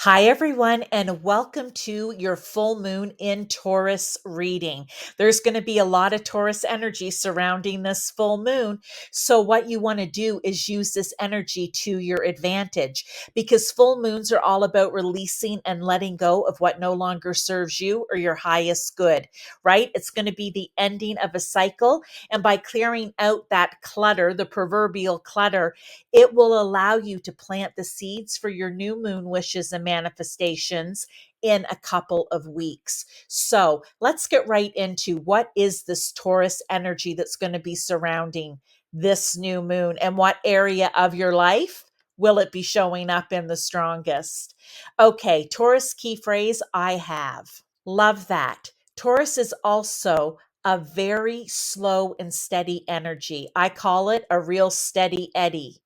Hi, everyone, and welcome to your full moon in Taurus reading. There's going to be a lot of Taurus energy surrounding this full moon. So, what you want to do is use this energy to your advantage because full moons are all about releasing and letting go of what no longer serves you or your highest good, right? It's going to be the ending of a cycle. And by clearing out that clutter, the proverbial clutter, it will allow you to plant the seeds for your new moon wishes and manifestations in a couple of weeks. So let's get right into what is this Taurus energy that's going to be surrounding this new moon and what area of your life will it be showing up in the strongest? Okay, Taurus key phrase I have. Love that. Taurus is also a very slow and steady energy. I call it a real steady eddy.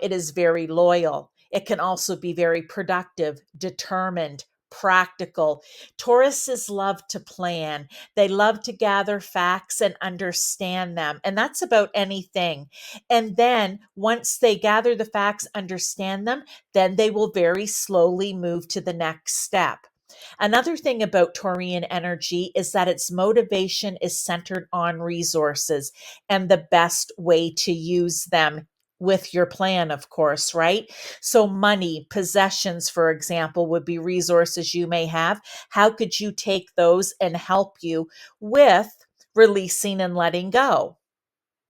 It is very loyal. It can also be very productive, determined, practical. Tauruses love to plan. They love to gather facts and understand them. And that's about anything. And then once they gather the facts, understand them, then they will very slowly move to the next step. Another thing about Taurian energy is that its motivation is centered on resources and the best way to use them with your plan, of course, right? So, money, possessions, for example, would be resources you may have. How could you take those and help you with releasing and letting go?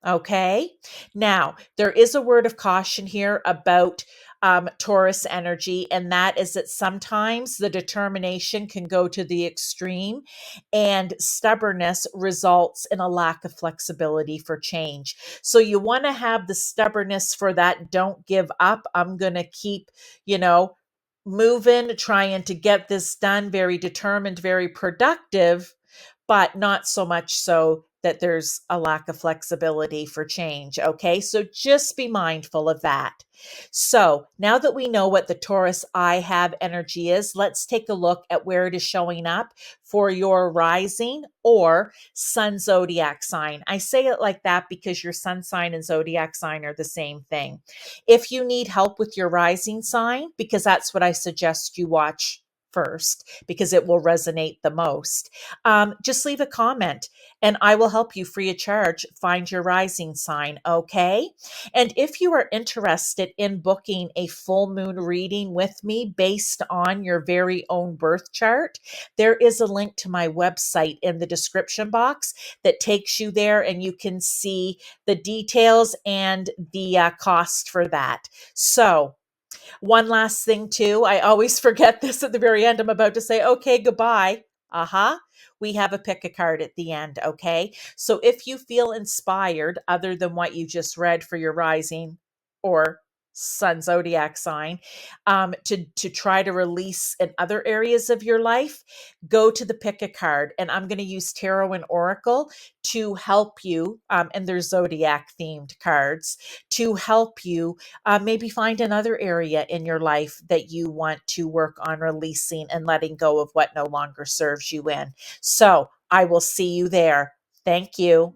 Okay. Now, there is a word of caution here about Taurus energy, and that is that sometimes the determination can go to the extreme, and stubbornness results in a lack of flexibility for change. So, you want to have the stubbornness for that. Don't give up. I'm going to keep, you know, moving, trying to get this done, very determined, very productive, but not so much so that there's a lack of flexibility for change. Okay, so just be mindful of that. So now that we know what the Taurus I have energy is, let's take a look at where it is showing up for your rising or sun zodiac sign. I say it like that because your sun sign and zodiac sign are the same thing. If you need help with your rising sign, because that's what I suggest you watch first, because it will resonate the most, just leave a comment and I will help you free of charge find your rising sign. Okay. And if you are interested in booking a full moon reading with me based on your very own birth chart, there is a link to my website in the description box that takes you there and you can see the details and the cost for that. So, one last thing, too. I always forget this at the very end. I'm about to say, okay, goodbye. We have a pick a card at the end. Okay. So if you feel inspired, other than what you just read for your rising or sun zodiac sign, to try to release in other areas of your life, go to the pick a card. And I'm going to use Tarot and Oracle to help you, and there's zodiac themed cards to help you maybe find another area in your life that you want to work on releasing and letting go of what no longer serves you in. So I will see you there. Thank you.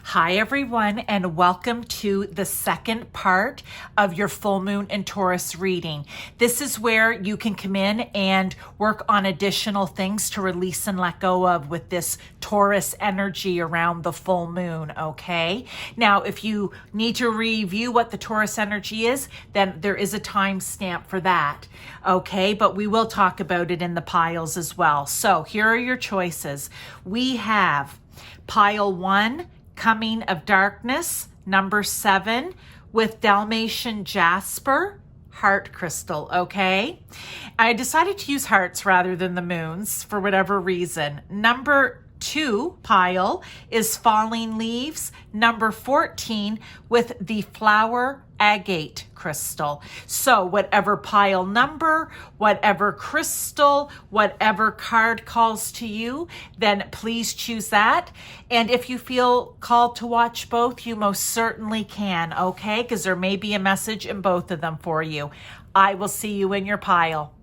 Hi, everyone, and welcome to the second part of your full moon in Taurus reading. This is where you can come in and work on additional things to release and let go of with this Taurus energy around the full moon, okay? Now, if you need to review what the Taurus energy is, then there is a time stamp for that, okay? But we will talk about it in the piles as well. So here are your choices. We have pile 1, Coming of Darkness, number 7, with Dalmatian Jasper, heart crystal, okay? I decided to use hearts rather than the moons for whatever reason. Number 2 pile is Falling Leaves, number 14, with the Flower Agate crystal. So whatever pile number, whatever crystal, whatever card calls to you, then please choose that. And if you feel called to watch both, you most certainly can, okay? Because there may be a message in both of them for you. I will see you in your pile.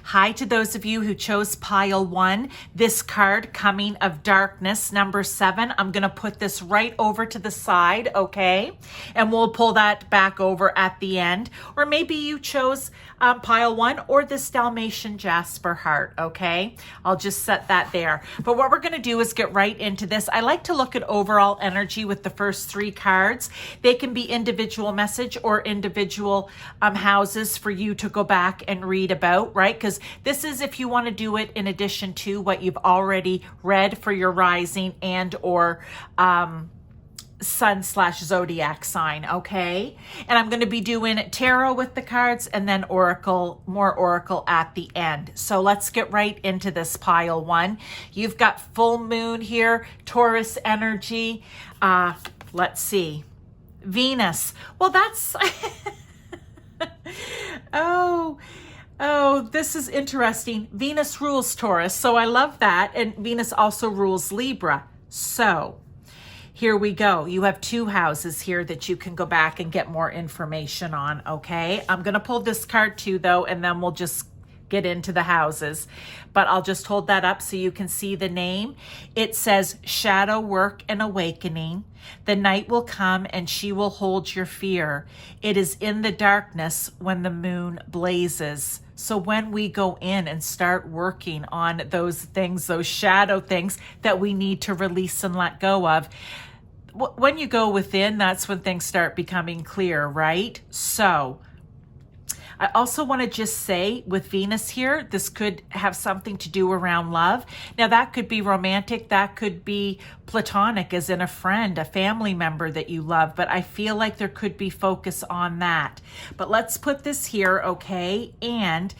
Hi to those of you who chose pile 1, this card, Coming of Darkness, number 7. I'm going to put this right over to the side, okay? And we'll pull that back over at the end. Or maybe you chose pile 1 or this Dalmatian Jasper heart, okay? I'll just set that there. But what we're going to do is get right into this. I like to look at overall energy with the first 3 cards. They can be individual message or individual houses for you to go back and read about, right? Because this is if you want to do it in addition to what you've already read for your rising and or sun/zodiac sign, okay? And I'm going to be doing tarot with the cards and then oracle, more oracle at the end. So let's get right into this pile 1. You've got full moon here, Taurus energy. Let's see. Venus. Well, that's... Oh, this is interesting. Venus rules Taurus, so I love that. And Venus also rules Libra. So here we go. You have 2 houses here that you can go back and get more information on, okay? I'm going to pull this card too, though, and then we'll just get into the houses. But I'll just hold that up so you can see the name. It says Shadow Work and Awakening. The night will come and she will hold your fear. It is in the darkness when the moon blazes. So when we go in and start working on those things, those shadow things that we need to release and let go of, when you go within, that's when things start becoming clear, right? So I also want to just say with Venus here, this could have something to do around love. Now that could be romantic, that could be platonic, as in a friend, a family member that you love, but I feel like there could be focus on that. But let's put this here, okay? And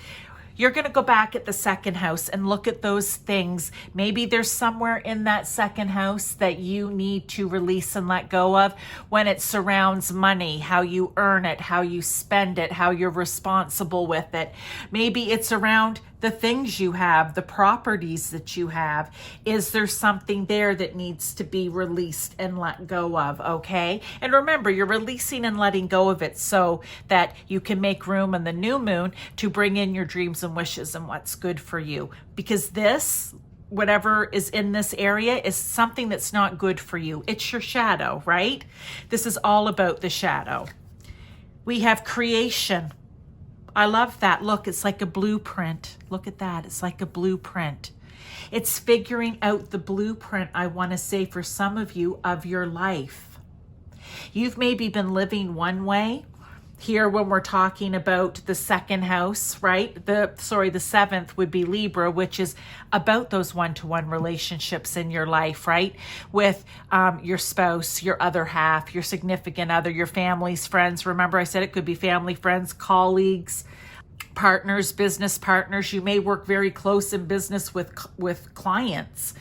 you're going to go back at the second house and look at those things. Maybe there's somewhere in that second house that you need to release and let go of when it surrounds money, how you earn it, how you spend it, how you're responsible with it. Maybe it's around the things you have, the properties that you have. Is there something there that needs to be released and let go of, okay? And remember, you're releasing and letting go of it so that you can make room in the new moon to bring in your dreams and wishes and what's good for you. Because this, whatever is in this area, is something that's not good for you. It's your shadow, right? This is all about the shadow. We have creation. I love that. Look, it's like a blueprint. Look at that. It's like a blueprint. It's figuring out the blueprint, I want to say, for some of you, of your life. You've maybe been living one way. Here, when we're talking about the second house, right? The seventh would be Libra, which is about those one-to-one relationships in your life, right? With your spouse, your other half, your significant other, your family's friends. Remember, I said it could be family, friends, colleagues, partners, business partners. You may work very close in business with clients.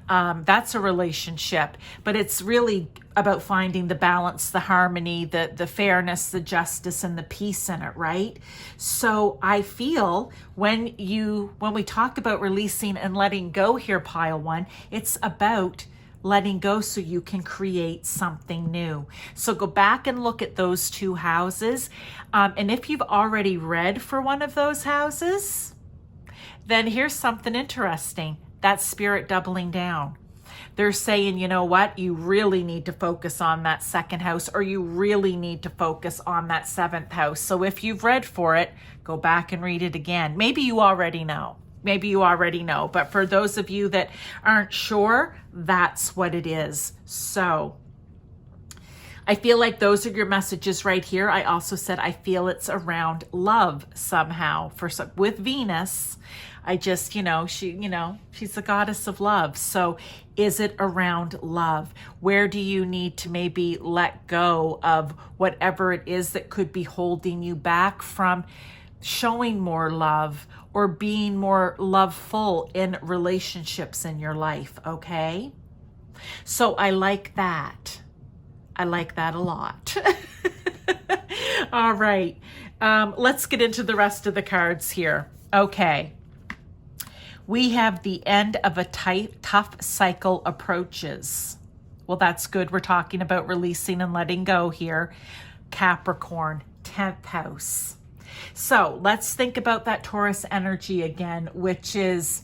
That's a relationship, but it's really about finding the balance, the harmony, the fairness, the justice, and the peace in it, right? So I feel when we talk about releasing and letting go here, pile 1, it's about letting go so you can create something new. So go back and look at those 2 houses. And if you've already read for one of those houses, then here's something interesting. That's spirit doubling down. They're saying, you know what, you really need to focus on that second house, or you really need to focus on that seventh house. So if you've read for it, go back and read it again. Maybe you already know. Maybe you already know. But for those of you that aren't sure, that's what it is. So I feel like those are your messages right here. I also said I feel it's around love somehow with Venus. I just, she's the goddess of love. So is it around love? Where do you need to maybe let go of whatever it is that could be holding you back from showing more love or being more loveful in relationships in your life? Okay. So I like that. I like that a lot. All right. Let's get into the rest of the cards here. Okay. We have the end of a tough cycle approaches. Well, that's good. We're talking about releasing and letting go here. Capricorn, 10th house. So let's think about that Taurus energy again, which is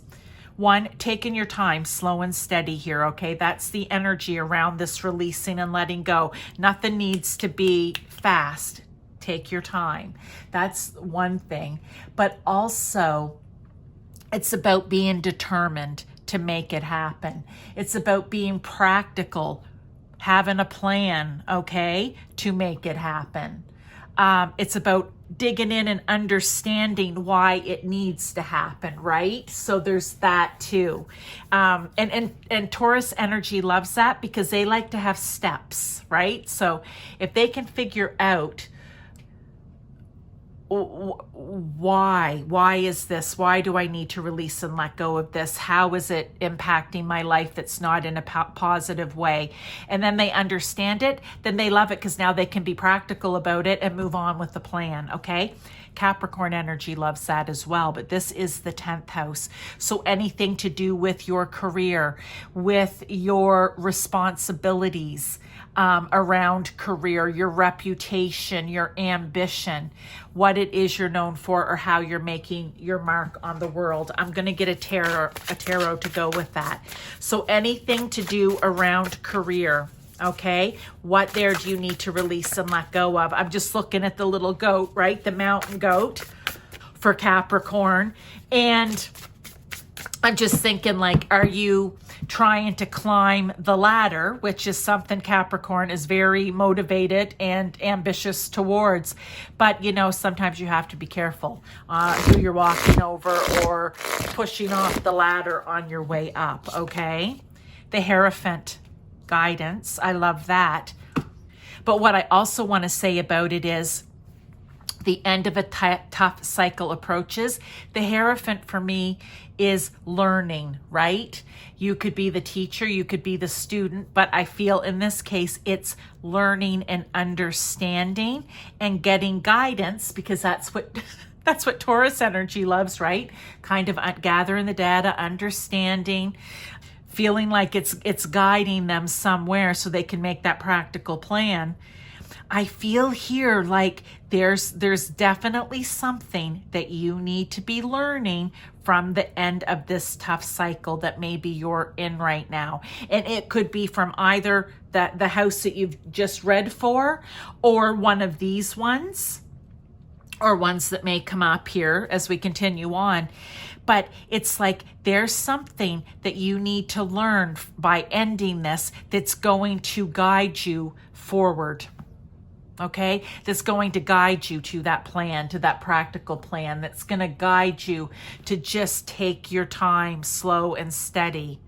one, taking your time, slow and steady here, okay? That's the energy around this releasing and letting go. Nothing needs to be fast. Take your time. That's one thing. But also, it's about being determined to make it happen. It's about being practical, having a plan, okay, to make it happen. It's about digging in and understanding why it needs to happen, right? So there's that too. And Taurus energy loves that because they like to have steps, right? So if they can figure out why is this? Why do I need to release and let go of this? How is it impacting my life that's not in a positive way? And then they understand it, then they love it because now they can be practical about it and move on with the plan, okay? Capricorn energy loves that as well, but this is the 10th house. So anything to do with your career, with your responsibilities, around career, your reputation, your ambition, what it is you're known for, or how you're making your mark on the world. I'm going to get a tarot to go with that. So anything to do around career, okay? What there do you need to release and let go of? I'm just looking at the little goat, right? The mountain goat for Capricorn. And I'm just thinking, like, are you trying to climb the ladder, which is something Capricorn is very motivated and ambitious towards. But, sometimes you have to be careful who you're walking over or pushing off the ladder on your way up, okay? The Hierophant guidance, I love that. But what I also want to say about it is the end of a tough cycle approaches. The Hierophant for me is learning, right? You could be the teacher, you could be the student, but I feel in this case, it's learning and understanding and getting guidance, because that's what Taurus energy loves, right? Kind of gathering the data, understanding, feeling like it's guiding them somewhere so they can make that practical plan. I feel here like there's definitely something that you need to be learning from the end of this tough cycle that maybe you're in right now. And it could be from either the house that you've just read for, or one of these ones, or ones that may come up here as we continue on. But it's like there's something that you need to learn by ending this that's going to guide you forward. Okay, that's going to guide you to that plan, to that practical plan, that's going to guide you to just take your time, slow and steady.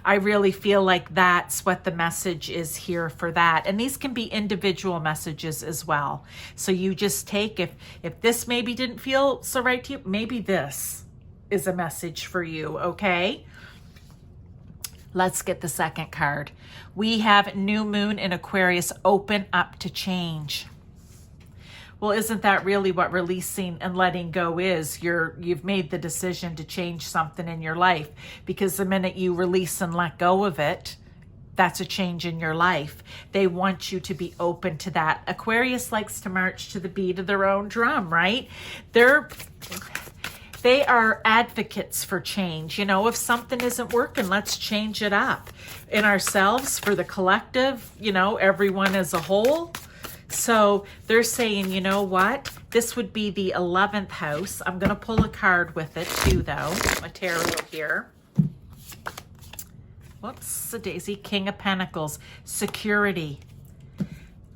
I really feel like that's what the message is here for that. And these can be individual messages as well. So you just take, if this maybe didn't feel so right to you, maybe this is a message for you, okay? Let's get the second card. We have New Moon in Aquarius, open up to change. Well, isn't that really what releasing and letting go is? You've made the decision to change something in your life, because the minute you release and let go of it, that's a change in your life. They want you to be open to that. Aquarius likes to march to the beat of their own drum, right? They are advocates for change. You know, if something isn't working, let's change it up in ourselves, for the collective, you know, everyone as a whole. So they're saying, you know what? This would be the 11th house. I'm going to pull a card with it too, though. A tarot here. Whoops, a daisy. King of Pentacles. Security.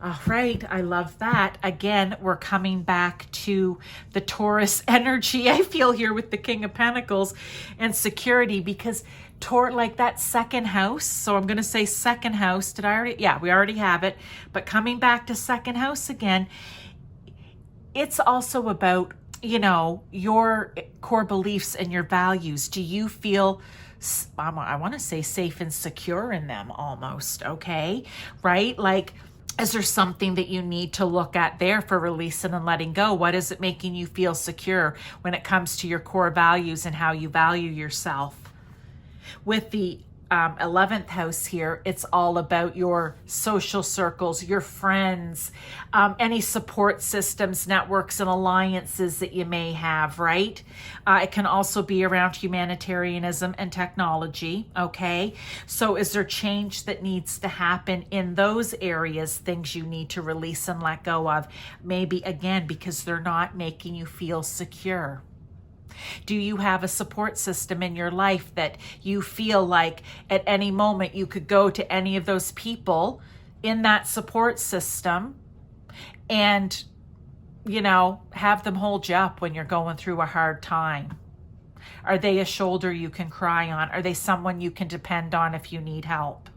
All right, I love that. Again, we're coming back to the Taurus energy, I feel, here with the King of Pentacles and security, because like that second house, so I'm going to say second house. Did I already? Yeah, we already have it. But coming back to second house again, it's also about, you know, your core beliefs and your values. Do you feel, I want to say, safe and secure in them almost, okay? Right? Like, is there something that you need to look at there for releasing and letting go? What is it making you feel secure when it comes to your core values and how you value yourself? With the 11th house here, it's all about your social circles, your friends, any support systems, networks, and alliances that you may have, right? It can also be around humanitarianism and technology, okay? So is there change that needs to happen in those areas, things you need to release and let go of? Maybe, again, because they're not making you feel secure. Do you have a support system in your life that you feel like at any moment you could go to any of those people in that support system and, you know, have them hold you up when you're going through a hard time? Are they a shoulder you can cry on? Are they someone you can depend on if you need help?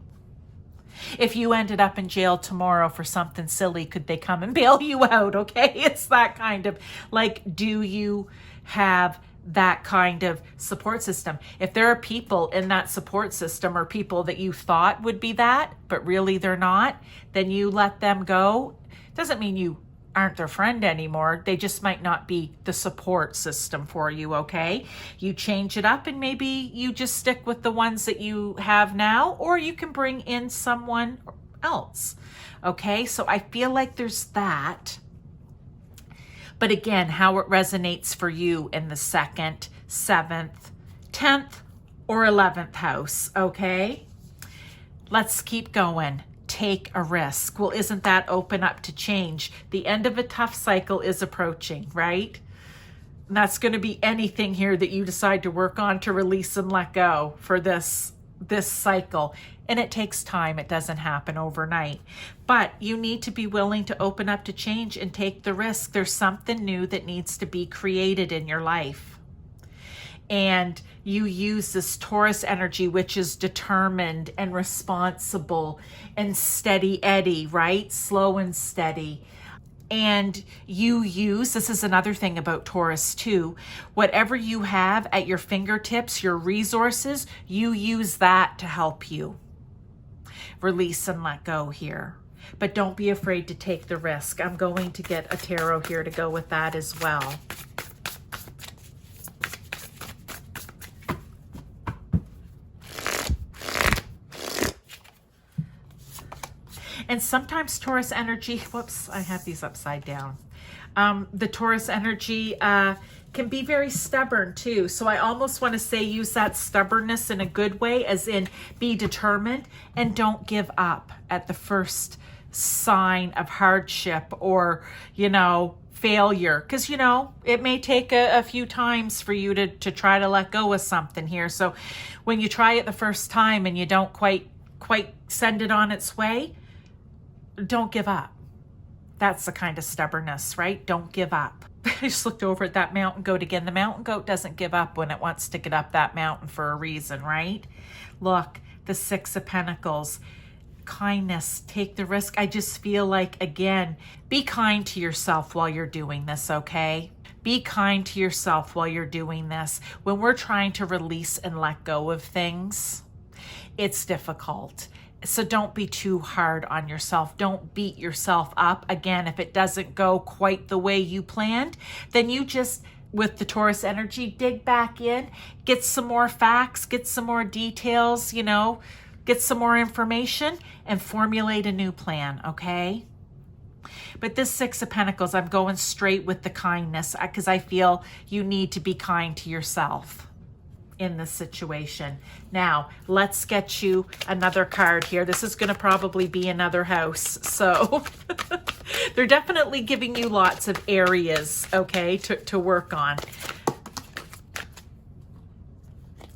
If you ended up in jail tomorrow for something silly, could they come and bail you out? Okay, it's that kind of, like, do you have that kind of support system? If there are people in that support system, or people that you thought would be that, but really they're not, then you let them go. Doesn't mean you aren't their friend anymore. They just might not be the support system for you, okay? You change it up, and maybe you just stick with the ones that you have now, or you can bring in someone else, okay? So I feel like there's that. But again, how it resonates for you in the 2nd, 7th, 10th, or 11th house, okay? Let's keep going. Take a risk. Well, isn't that open up to change? The end of a tough cycle is approaching, right? And that's going to be anything here that you decide to work on to release and let go for this cycle. And it takes time. It doesn't happen overnight. But you need to be willing to open up to change and take the risk. There's something new that needs to be created in your life. And you use this Taurus energy, which is determined and responsible and steady Eddie, right? Slow and steady. And you use, this is another thing about Taurus too, whatever you have at your fingertips, your resources, you use that to help you release and let go here. But don't be afraid to take the risk. I'm going to get a tarot here to go with that as well. And sometimes Taurus energy, whoops, I have these upside down. The Taurus energy can be very stubborn too. So I almost want to say use that stubbornness in a good way, as in be determined and don't give up at the first sign of hardship or, you know, failure. Because, you know, it may take a few times for you to try to let go of something here. So when you try it the first time and you don't quite send it on its way, don't give up. That's the kind of stubbornness, right? Don't give up. I just looked over at that mountain goat again. The mountain goat doesn't give up when it wants to get up that mountain for a reason, right? Look, the 6 of Pentacles, kindness, take the risk. I just feel like, again, be kind to yourself while you're doing this, okay? Be kind to yourself while you're doing this. When we're trying to release and let go of things, it's difficult. So don't be too hard on yourself. Don't beat yourself up. Again, if it doesn't go quite the way you planned, then you just, with the Taurus energy, dig back in, get some more facts, get some more details, you know, get some more information and formulate a new plan, okay? But this Six of Pentacles, I'm going straight with the kindness because I feel you need to be kind to yourself in this situation. Now, let's get you another card here. This is going to probably be another house. So they're definitely giving you lots of areas, okay, to work on.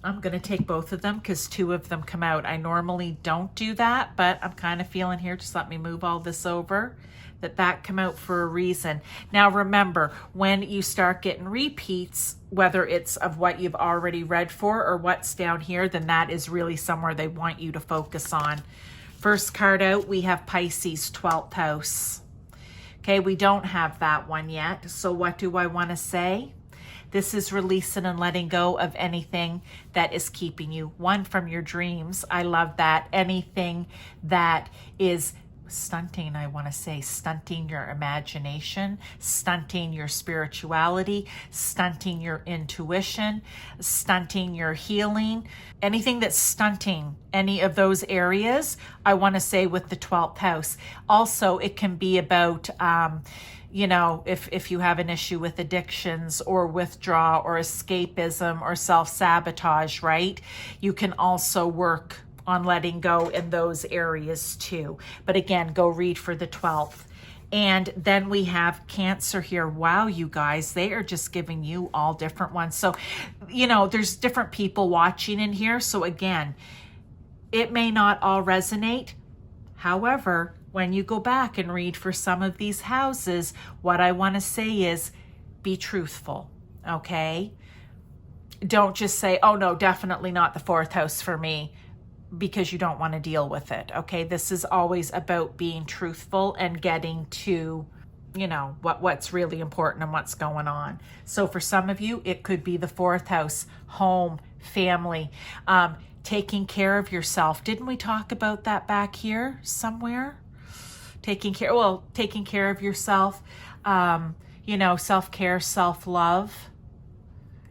I'm going to take both of them because two of them come out. I normally don't do that, but I'm kind of feeling here. Just let me move all this over. That come out for a reason. Now remember, when you start getting repeats, whether it's of what you've already read for or what's down here, then that is really somewhere they want you to focus on. First card out, we have Pisces, 12th house. Okay, we don't have that one yet. So what do I want to say? This is releasing and letting go of anything that is keeping you, one, from your dreams. I love that. Anything that is stunting, I want to say, stunting your imagination, stunting your spirituality, stunting your intuition, stunting your healing, anything that's stunting any of those areas, I want to say with the 12th house. Also, it can be about, you know, if you have an issue with addictions or withdrawal or escapism or self-sabotage, right? You can also work on letting go in those areas too. But again, go read for the 12th. And then we have Cancer here. Wow, you guys, they are just giving you all different ones. So, you know, there's different people watching in here. So again, it may not all resonate. However, when you go back and read for some of these houses, what I want to say is be truthful, okay? Don't just say, oh no, definitely not the 4th house for me, because you don't want to deal with it, okay? This is always about being truthful and getting to, you know, what's really important and what's going on. So for some of you, it could be the 4th house, home, family, taking care of yourself. Didn't we talk about that back here somewhere? Taking care of yourself, you know, self-care, self-love.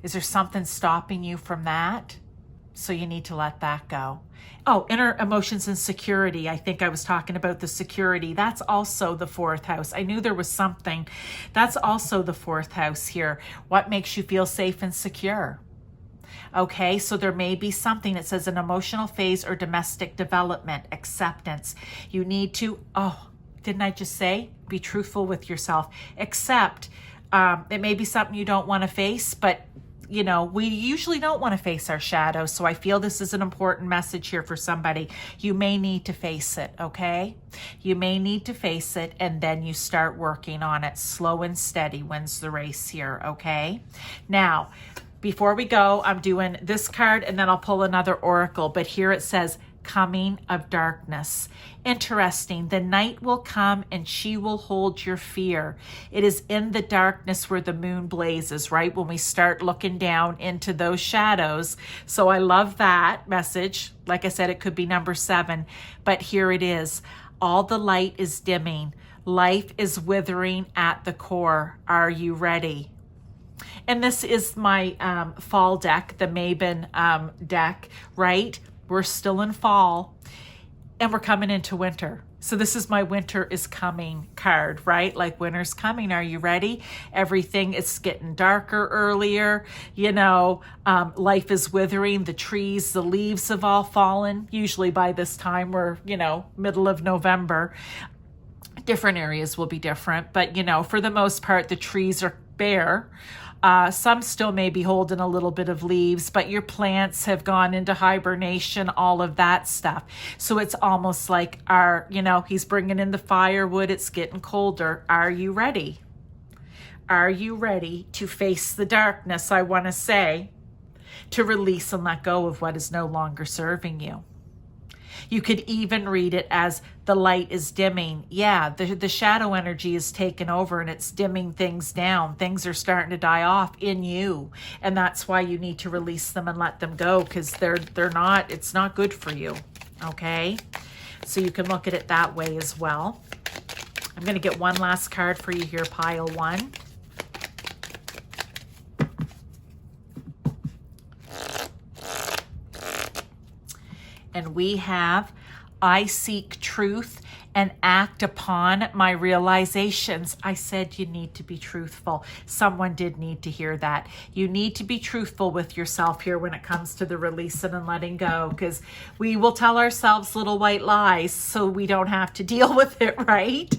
Is there something stopping you from that? So you need to let that go. Oh, inner emotions and security. I think I was talking about the security. That's also the 4th house. I knew there was something. That's also the 4th house here. What makes you feel safe and secure? Okay, so there may be something that says an emotional phase or domestic development, acceptance. You need to, oh, didn't I just say? Be truthful with yourself. Accept. It may be something you don't want to face, but you know, we usually don't want to face our shadows. So I feel this is an important message here for somebody. You may need to face it, okay? You may need to face it, and then you start working on it. Slow and steady wins the race here, okay? Now, before we go, I'm doing this card, and then I'll pull another oracle. But here it says, coming of darkness. Interesting. The night will come and she will hold your fear. It is in the darkness where the moon blazes, right? When we start looking down into those shadows. So I love that message. Like I said, it could be number 7, but here it is. All the light is dimming. Life is withering at the core. Are you ready? And this is my fall deck, the Mabon deck, right? We're still in fall and we're coming into winter. So this is my winter is coming card, right? Like winter's coming. Are you ready? Everything is getting darker earlier. You know, life is withering. The trees, the leaves have all fallen. Usually by this time we're, you know, middle of November. Different areas will be different, but you know, for the most part, the trees are bare. Some still may be holding a little bit of leaves, but your plants have gone into hibernation, all of that stuff. So it's almost like you know, he's bringing in the firewood. It's getting colder. Are you ready? Are you ready to face the darkness? I want to say, to release and let go of what is no longer serving you. You could even read it as the light is dimming. Yeah, the shadow energy is taken over and it's dimming things down. Things are starting to die off in you. And that's why you need to release them and let them go, because it's not good for you. Okay? So you can look at it that way as well. I'm going to get one last card for you here, pile 1. And we have, I seek truth and act upon my realizations. I said you need to be truthful. Someone did need to hear that. You need to be truthful with yourself here when it comes to the releasing and letting go, because we will tell ourselves little white lies so we don't have to deal with it, right?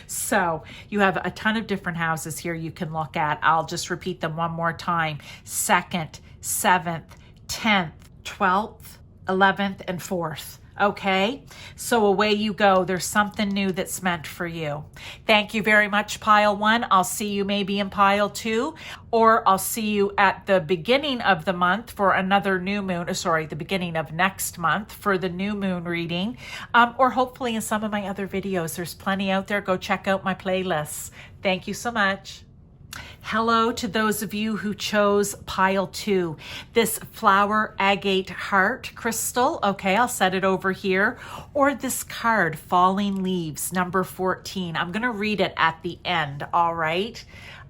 So you have a ton of different houses here you can look at. I'll just repeat them one more time. 2nd, 7th, 10th, 12th, 11th, and 4th. Okay, so away you go. There's something new that's meant for you. Thank you very much, pile 1. I'll see you maybe in pile 2, or I'll see you at the beginning of the month for another new moon, the beginning of next month for the new moon reading, or hopefully in some of my other videos. There's plenty out there. Go check out my playlists. Thank you so much. Hello to those of you who chose pile 2, this flower agate heart crystal. Okay, I'll set it over here. Or this card, Falling Leaves, number 14. I'm going to read it at the end, all right?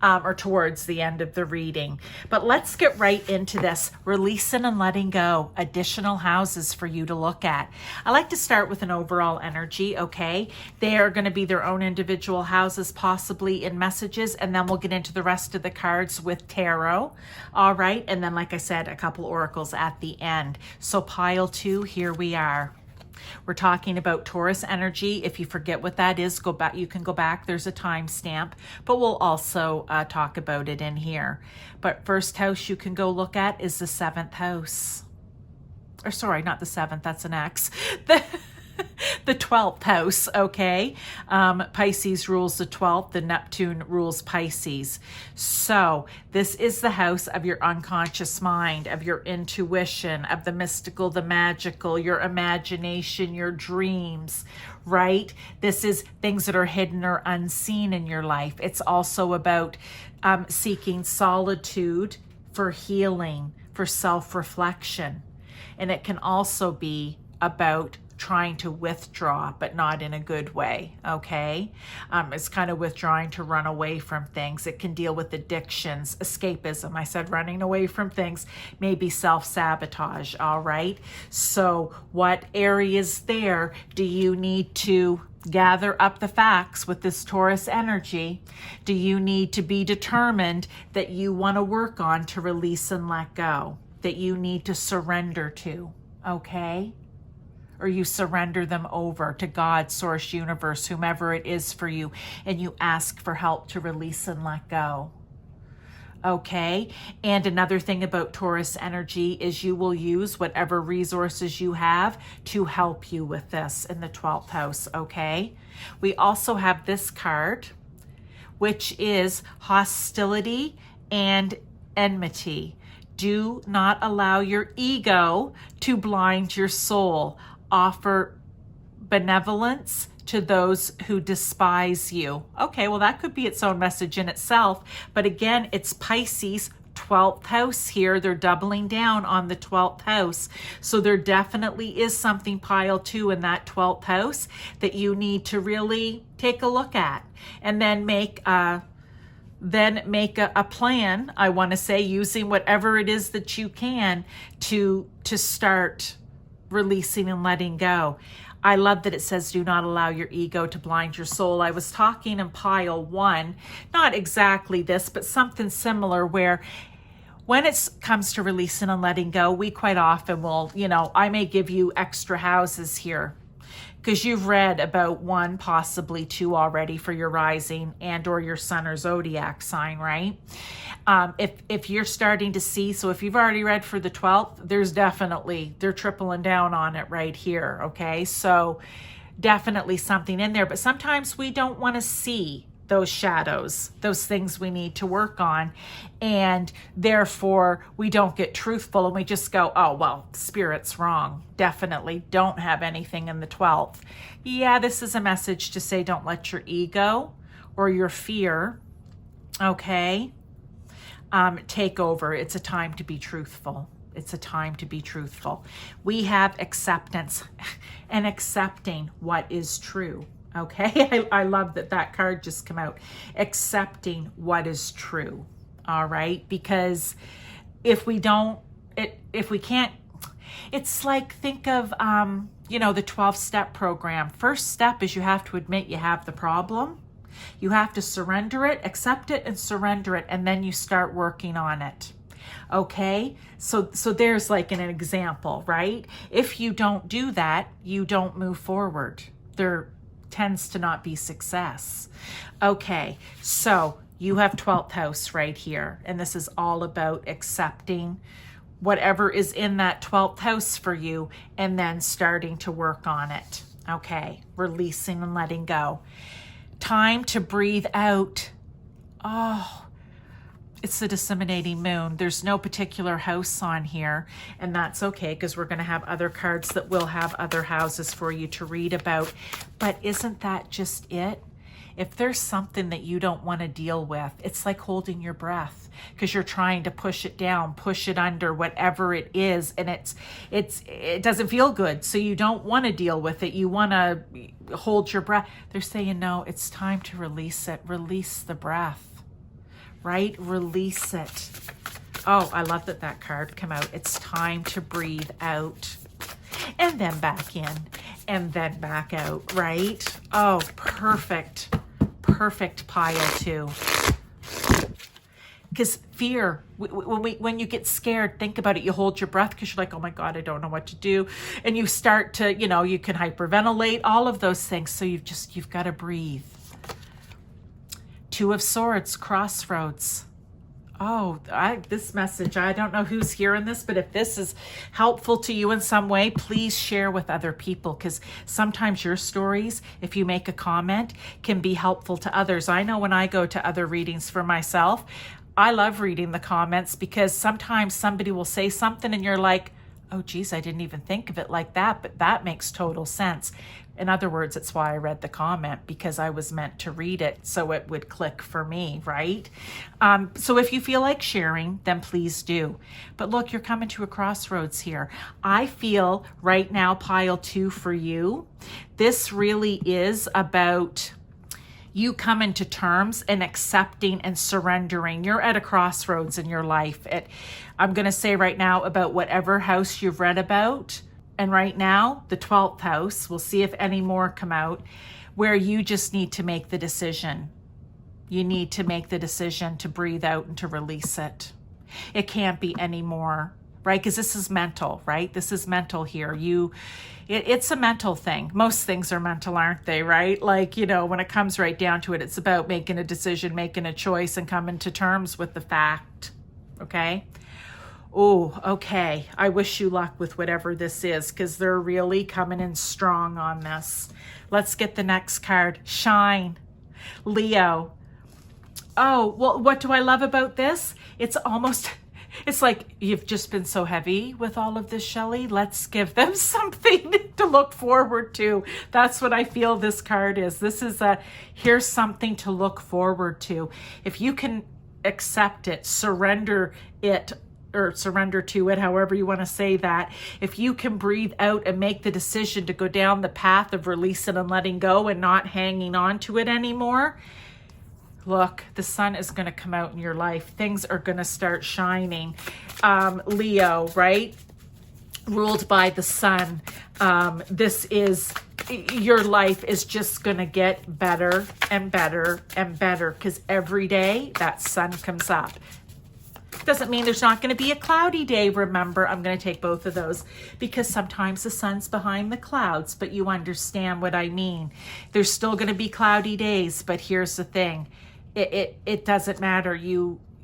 Or towards the end of the reading. But let's get right into this. Releasing and letting go. Additional houses for you to look at. I like to start with an overall energy, okay? They are going to be their own individual houses, possibly in messages, and then we'll get into the rest of the cards with tarot, all right? And then, like I said, a couple oracles at the end. So pile 2, here we are. We're talking about Taurus energy. If you forget what that is, go back. You can go back. There's a timestamp, but we'll also talk about it in here. But first house you can go look at is the 7th house. Or sorry, not the 7th. That's an X. The 12th house, okay? Pisces rules the 12th. The Neptune rules Pisces. So this is the house of your unconscious mind, of your intuition, of the mystical, the magical, your imagination, your dreams, right? This is things that are hidden or unseen in your life. It's also about seeking solitude for healing, for self-reflection. And it can also be about trying to withdraw, but not in a good way, okay? It's kind of withdrawing to run away from things. It can deal with addictions, escapism. I said running away from things, maybe self-sabotage, all right? So what areas there do you need to gather up the facts with this Taurus energy? Do you need to be determined that you want to work on to release and let go, that you need to surrender to, okay? Or you surrender them over to God, source, universe, whomever it is for you, and you ask for help to release and let go. Okay? And another thing about Taurus energy is you will use whatever resources you have to help you with this in the 12th house, okay? We also have this card, which is hostility and enmity. Do not allow your ego to blind your soul. Offer benevolence to those who despise you. Okay, well, that could be its own message in itself. But again, it's Pisces, 12th house here. They're doubling down on the 12th house. So there definitely is something pile 2 in that 12th house that you need to really take a look at. And then make a plan, I want to say, using whatever it is that you can to start releasing and letting go. I love that it says, do not allow your ego to blind your soul. I was talking in pile 1, not exactly this, but something similar, where when it comes to releasing and letting go, we quite often will, I may give you extra houses here because you've read about 1, possibly 2 already for your rising and or your sun or zodiac sign, right? If you're starting to see, so if you've already read for the 12th, they're tripling down on it right here, okay? So definitely something in there, but sometimes we don't want to see those shadows, those things we need to work on, and therefore we don't get truthful and we just go, oh, well, Spirit's wrong. Definitely don't have anything in the 12th. Yeah, this is a message to say don't let your ego or your fear, okay, take over. It's a time to be truthful. It's a time to be truthful. We have acceptance and accepting what is true. Okay, I love that card just came out. Accepting what is true. All right, because if we can't, it's like, think of, the 12-step program. First step is you have to admit you have the problem. You have to surrender it, accept it, and surrender it, and then you start working on it. Okay, so there's like an example, right? If you don't do that, you don't move forward. There tends to not be success. Okay, so you have 12th house right here, and this is all about accepting whatever is in that 12th house for you and then starting to work on it. Okay, releasing and letting go. Time to breathe out. Oh, it's the disseminating moon. There's no particular house on here, and that's okay because we're going to have other cards that will have other houses for you to read about. But isn't that just it? If there's something that you don't want to deal with, it's like holding your breath because you're trying to push it down, push it under, whatever it is, and it doesn't feel good. So you don't want to deal with it. You want to hold your breath. They're saying, no, it's time to release it. Release the breath. Right? Release it. Oh, I love that card came out. It's time to breathe out and then back in and then back out, right? Oh, perfect. Perfect pile too. Because fear, when you get scared, think about it. You hold your breath because you're like, oh my God, I don't know what to do. And you start to, you can hyperventilate, all of those things. So you've got to breathe. Two of Swords, crossroads. Oh, this message, I don't know who's hearing this, but if this is helpful to you in some way, please share with other people because sometimes your stories, if you make a comment, can be helpful to others. I know when I go to other readings for myself, I love reading the comments because sometimes somebody will say something and you're like, oh, geez, I didn't even think of it like that, but that makes total sense. In other words, it's why I read the comment because I was meant to read it so it would click for me, right? So if you feel like sharing, then please do. But look, you're coming to a crossroads here. I feel right now, pile 2 for you, this really is about you coming to terms and accepting and surrendering. You're at a crossroads in your life. I'm going to say right now about whatever house you've read about. And right now, the 12th house, we'll see if any more come out, where you just need to make the decision. You need to make the decision to breathe out and to release it. It can't be any more, right? Because this is mental, right? This is mental here. It's a mental thing. Most things are mental, aren't they, right? Like, when it comes right down to it, it's about making a decision, making a choice, and coming to terms with the fact, okay? Oh, okay. I wish you luck with whatever this is because they're really coming in strong on this. Let's get the next card. Shine. Leo. Oh, well, what do I love about this? It's like you've just been so heavy with all of this, Shelley. Let's give them something to look forward to. That's what I feel this card is. This is here's something to look forward to. If you can accept it, surrender it, or surrender to it, however you want to say that. If you can breathe out and make the decision to go down the path of releasing and letting go and not hanging on to it anymore, look, the sun is going to come out in your life. Things are going to start shining. Leo, right? Ruled by the sun. Your life is just going to get better and better and better because every day that sun comes up. Doesn't mean there's not going to be a cloudy day. Remember, I'm going to take both of those because sometimes the sun's behind the clouds, but you understand what I mean. There's still going to be cloudy days, but here's the thing. It doesn't matter.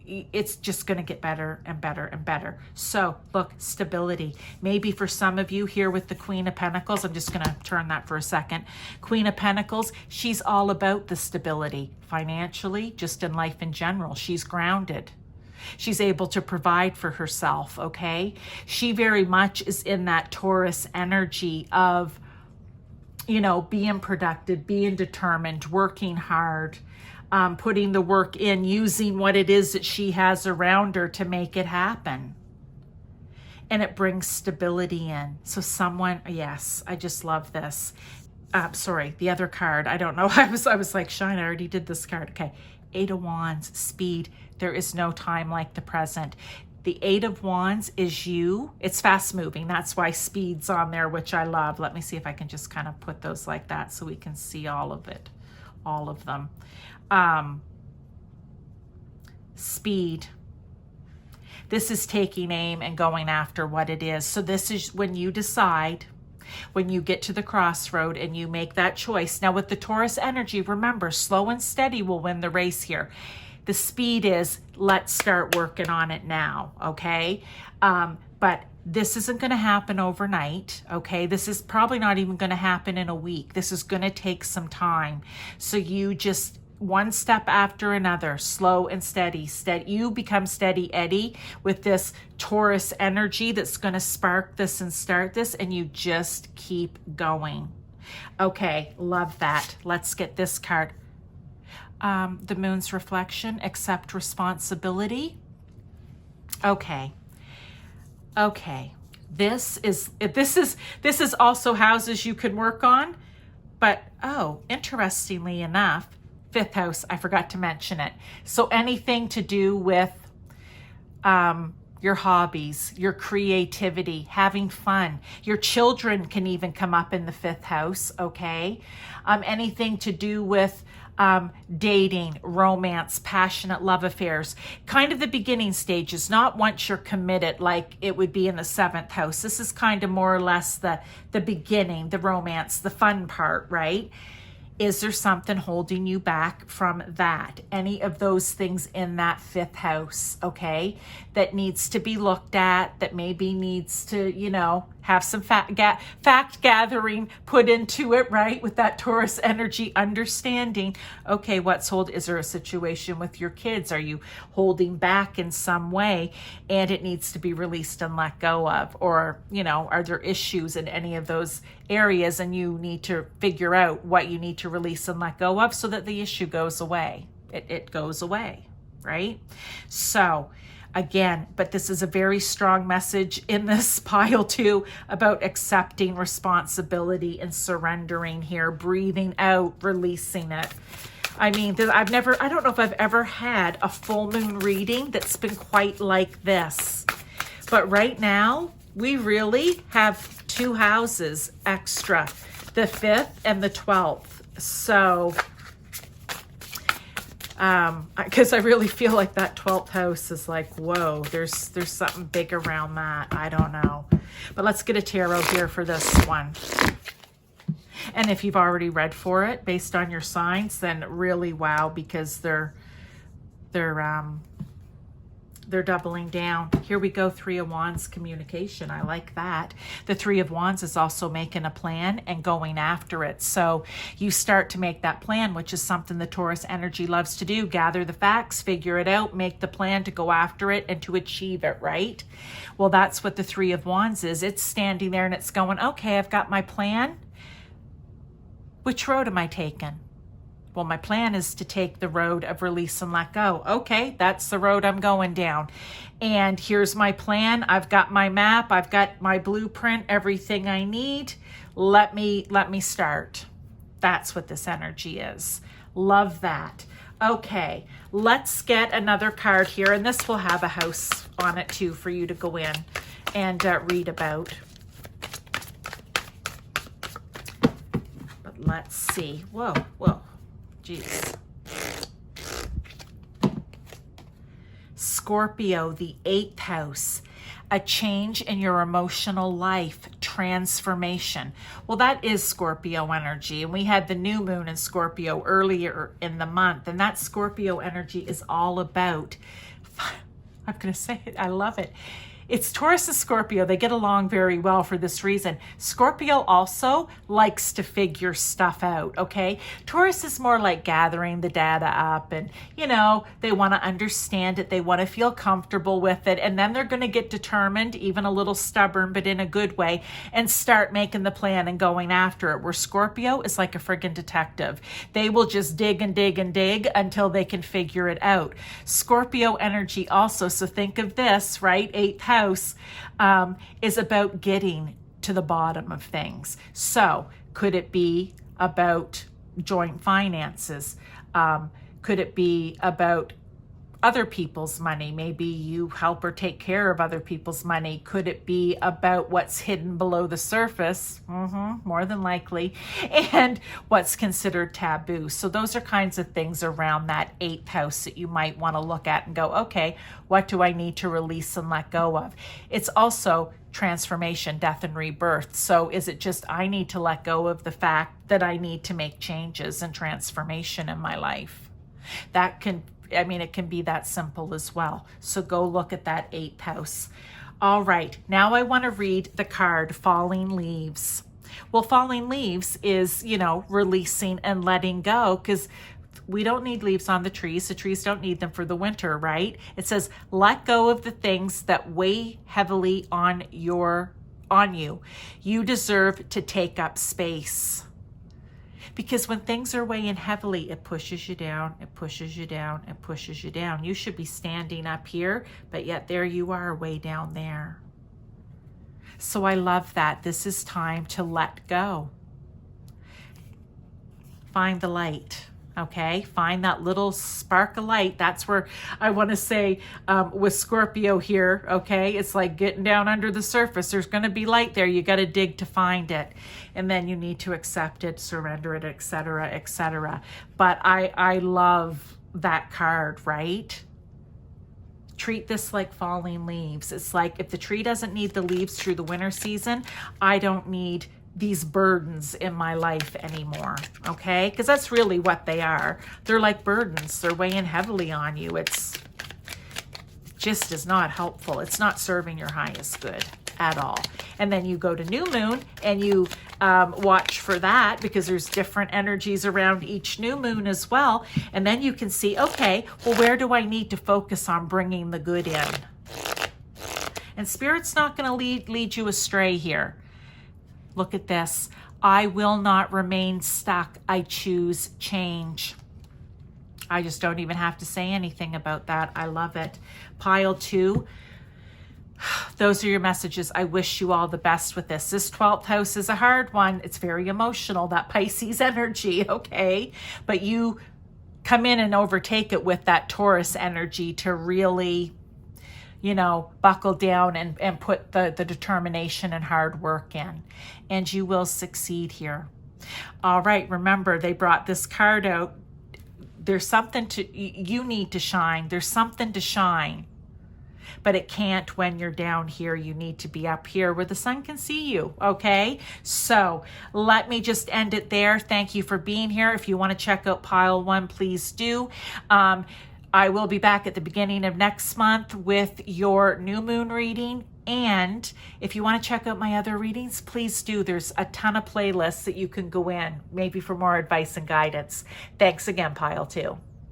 It's just going to get better and better and better. So look, stability. Maybe for some of you here with the Queen of Pentacles, I'm just going to turn that for a second. Queen of Pentacles, she's all about the stability financially, just in life in general. She's grounded. She's able to provide for herself, okay? She very much is in that Taurus energy of, being productive, being determined, working hard, putting the work in, using what it is that she has around her to make it happen. And it brings stability in. So yes, I just love this. Sorry, the other card, I don't know. I was like, Shine, I already did this card. Okay, 8 of Wands, speed. There is no time like the present. The Eight of Wands is you. It's fast moving. That's why speed's on there, which I love. Let me see if I can just kind of put those like that so we can see all of it, all of them. Speed. This is taking aim and going after what it is. So this is when you decide, when you get to the crossroad and you make that choice. Now with the Taurus energy, remember, slow and steady will win the race here. The speed is, let's start working on it now, okay? But this isn't going to happen overnight, okay? This is probably not even going to happen in a week. This is going to take some time. So you just, one step after another, slow and steady. You become steady Eddie with this Taurus energy that's going to spark this and start this, and you just keep going. Okay, love that. Let's get this card. The Moon's reflection, accept responsibility. Okay. This is also houses you can work on, but interestingly enough, 5th house, I forgot to mention it. So anything to do with your hobbies, your creativity, having fun. Your children can even come up in the 5th house, okay? Anything to do with dating, romance, passionate love affairs, kind of the beginning stages, not once you're committed like it would be in the 7th house. This is kind of more or less the beginning, the romance, the fun part, right? Is there something holding you back from that? Any of those things in that 5th house, okay, that needs to be looked at, that maybe needs to, have some fact gathering put into it, right? With that Taurus energy, understanding, okay, is there a situation with your kids? Are you holding back in some way and it needs to be released and let go of? Or, are there issues in any of those areas and you need to figure out what you need to release and let go of so that the issue goes away. It goes away, right? So again, but this is a very strong message in this pile too about accepting responsibility and surrendering here, breathing out, releasing it. I mean, I don't know if I've ever had a full moon reading that's been quite like this. But right now, we really have 2 houses extra, the 5th and the 12th. So, because I really feel like that 12th house is like, whoa, there's something big around that. I don't know. But let's get a tarot here for this one. And if you've already read for it based on your signs, then really wow, because they're doubling down. Here we go, 3 of Wands, communication. I like that. The 3 of Wands is also making a plan and going after it. So you start to make that plan, which is something the Taurus energy loves to do. Gather the facts, figure it out, make the plan to go after it and to achieve it, right? Well, that's what the 3 of Wands is. It's standing there and it's going, okay, I've got my plan. Which road am I taking? Well, my plan is to take the road of release and let go. Okay, that's the road I'm going down. And here's my plan. I've got my map. I've got my blueprint, everything I need. Let me start. That's what this energy is. Love that. Okay, let's get another card here. And this will have a house on it too for you to go in and read about. But let's see. Whoa. Jeez. Scorpio, the 8th house, a change in your emotional life, transformation. Well, that is Scorpio energy. And we had the new moon in Scorpio earlier in the month. And that Scorpio energy is all about, I'm going to say it, I love it. It's Taurus and Scorpio. They get along very well for this reason. Scorpio also likes to figure stuff out, okay? Taurus is more like gathering the data up and, they want to understand it. They want to feel comfortable with it. And then they're going to get determined, even a little stubborn, but in a good way, and start making the plan and going after it. Where Scorpio is like a friggin' detective. They will just dig and dig and dig until they can figure it out. Scorpio energy also, so think of this, right? 8th house. Is about getting to the bottom of things. So could it be about joint finances? Could it be about other people's money. Maybe you help or take care of other people's money. Could it be about what's hidden below the surface? More than likely. And what's considered taboo. So those are kinds of things around that 8th house that you might want to look at and go, okay, what do I need to release and let go of? It's also transformation, death, and rebirth. So is it just I need to let go of the fact that I need to make changes and transformation in my life? That can, I mean, it can be that simple as well. So go look at that 8th house. All right, now I want to read the card Falling Leaves. Well, falling leaves is, you know, releasing and letting go, because we don't need leaves on the trees. The trees don't need them for the winter, right? It says, let go of the things that weigh heavily on you. You deserve to take up space. Because when things are weighing heavily, it pushes you down, it pushes you down, it pushes you down. You should be standing up here, but yet there you are way down there. So I love that. This is time to let go. Find the light. Okay, find that little spark of light. That's where I want to say with Scorpio here, okay, it's like getting down under the surface. There's going to be light there. You got to dig to find it. And then you need to accept it, surrender it, etc., etc. But I love that card, right? Treat this like falling leaves. It's like if the tree doesn't need the leaves through the winter season, I don't need these burdens in my life anymore, okay? Because that's really what they are. They're like burdens. They're weighing heavily on you. It just is not helpful. It's not serving your highest good at all. And then you go to new moon and you watch for that, because there's different energies around each new moon as well. And then you can see, okay, well, where do I need to focus on bringing the good in? And Spirit's not going to lead you astray here. Look at this. I will not remain stuck. I choose change. I just don't even have to say anything about that. I love it. Pile 2. Those are your messages. I wish you all the best with this. This 12th house is a hard one. It's very emotional, that Pisces energy, okay? But you come in and overtake it with that Taurus energy to really, you know, buckle down and put the determination and hard work in. And you will succeed here. All right, remember, they brought this card out. There's something you need to shine. There's something to shine. But it can't when you're down here. You need to be up here where the sun can see you, okay? So let me just end it there. Thank you for being here. If you want to check out Pile 1, please do. I will be back at the beginning of next month with your new moon reading. And if you want to check out my other readings, please do. There's a ton of playlists that you can go in, maybe for more advice and guidance. Thanks again, Pile 2.